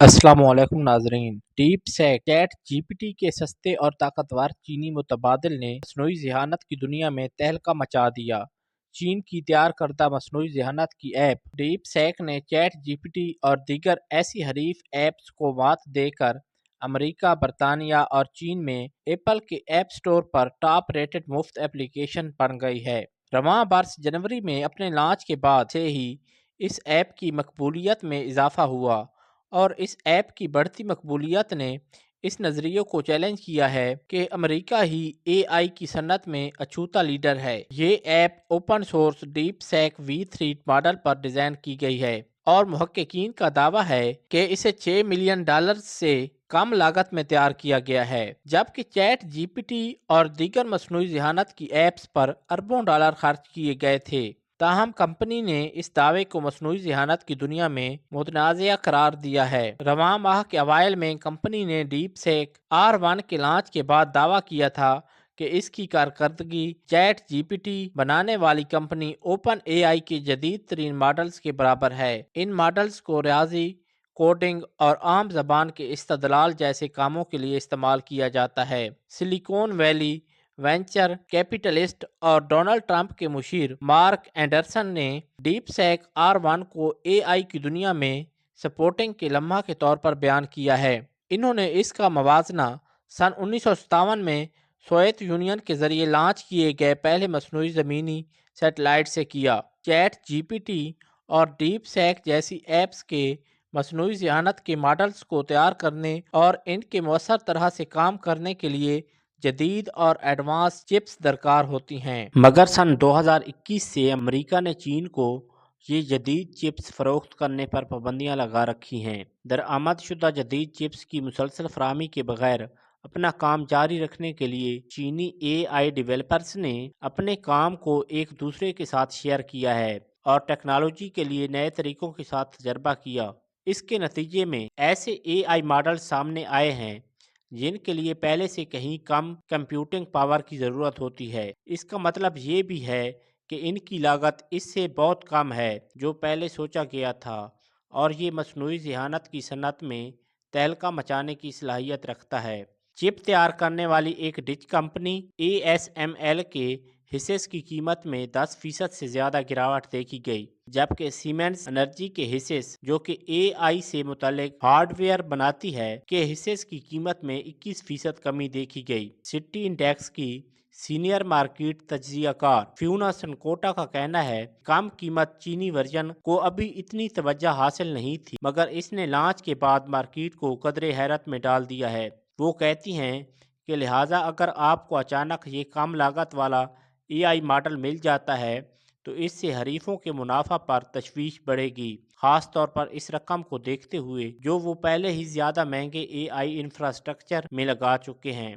السلام علیکم ناظرین۔ ڈیپ سیک چیٹ جی پی ٹی کے سستے اور طاقتور چینی متبادل نے مصنوعی ذہانت کی دنیا میں تہلکہ مچا دیا۔ چین کی تیار کردہ مصنوعی ذہانت کی ایپ ڈیپ سیک نے چیٹ جی پی ٹی اور دیگر ایسی حریف ایپس کو مات دے کر امریکہ، برطانیہ اور چین میں ایپل کے ایپ سٹور پر ٹاپ ریٹڈ مفت ایپلیکیشن بن گئی ہے۔ رواں برس جنوری میں اپنے لانچ کے بعد سے ہی اس ایپ کی مقبولیت میں اضافہ ہوا اور اس ایپ کی بڑھتی مقبولیت نے اس نظریے کو چیلنج کیا ہے کہ امریکہ ہی اے آئی کی صنعت میں اچھوتا لیڈر ہے۔ یہ ایپ اوپن سورس ڈیپ سیک V3 ماڈل پر ڈیزائن کی گئی ہے اور محققین کا دعویٰ ہے کہ اسے $6 ملین سے کم لاگت میں تیار کیا گیا ہے، جبکہ چیٹ جی پی ٹی اور دیگر مصنوعی ذہانت کی ایپس پر اربوں ڈالر خرچ کیے گئے تھے۔ تاہم کمپنی نے اس دعوے کو مصنوعی ذہانت کی دنیا میں متنازع قرار دیا ہے۔ رواں ماہ کے اوائل میں کمپنی نے ڈیپ سیک R1 کے لانچ کے بعد دعویٰ کیا تھا کہ اس کی کارکردگی چیٹ جی پی ٹی بنانے والی کمپنی اوپن اے آئی کے جدید ترین ماڈلز کے برابر ہے۔ ان ماڈلز کو ریاضی، کوڈنگ اور عام زبان کے استدلال جیسے کاموں کے لیے استعمال کیا جاتا ہے۔ سلیکون ویلی وینچر کیپٹلسٹ اور ڈونلڈ ٹرمپ کے مشیر مارک اینڈرسن نے ڈیپ سیک R1 کو اے آئی کی دنیا میں سپورٹنگ کے لمحہ کے طور پر بیان کیا ہے۔ انہوں نے اس کا موازنہ سن 1957 میں سوویت یونین کے ذریعے لانچ کیے گئے پہلے مصنوعی زمینی سیٹلائٹ سے کیا۔ چیٹ جی پی ٹی اور ڈیپ سیک جیسی ایپس کے مصنوعی ذہانت کے ماڈلز کو تیار کرنے اور ان کے مؤثر طرح سے کام کرنے کے لیے جدید اور ایڈوانس چپس درکار ہوتی ہیں، مگر سن 2021 سے امریکہ نے چین کو یہ جدید چپس فروخت کرنے پر پابندیاں لگا رکھی ہیں۔ درآمد شدہ جدید چپس کی مسلسل فراہمی کے بغیر اپنا کام جاری رکھنے کے لیے چینی اے آئی ڈیولپرز نے اپنے کام کو ایک دوسرے کے ساتھ شیئر کیا ہے اور ٹیکنالوجی کے لیے نئے طریقوں کے ساتھ تجربہ کیا۔ اس کے نتیجے میں ایسے اے آئی ماڈل سامنے آئے ہیں جن کے لیے پہلے سے کہیں کم کمپیوٹنگ پاور کی ضرورت ہوتی ہے۔ اس کا مطلب یہ بھی ہے کہ ان کی لاگت اس سے بہت کم ہے جو پہلے سوچا گیا تھا، اور یہ مصنوعی ذہانت کی صنعت میں تہلکہ مچانے کی صلاحیت رکھتا ہے۔ چپ تیار کرنے والی ایک ڈچ کمپنی ASML کے حصص کی قیمت میں 10% سے زیادہ گراوٹ دیکھی گئی، جبکہ سیمنز انرجی کے حصص جو کہ اے آئی سے متعلق ہارڈ ویئر بناتی ہے کے حصص کی قیمت میں 21% کمی دیکھی گئی۔ سٹی انڈیکس کی سینئر مارکیٹ تجزیہ کار فیونا سنکوٹا کا کہنا ہے کم قیمت چینی ورژن کو ابھی اتنی توجہ حاصل نہیں تھی، مگر اس نے لانچ کے بعد مارکیٹ کو قدرے حیرت میں ڈال دیا ہے۔ وہ کہتی ہیں کہ لہٰذا اگر آپ کو اچانک یہ کم لاگت والا اے آئی ماڈل مل جاتا ہے تو اس سے حریفوں کے منافع پر تشویش بڑھے گی، خاص طور پر اس رقم کو دیکھتے ہوئے جو وہ پہلے ہی زیادہ مہنگے اے آئی انفراسٹرکچر میں لگا چکے ہیں۔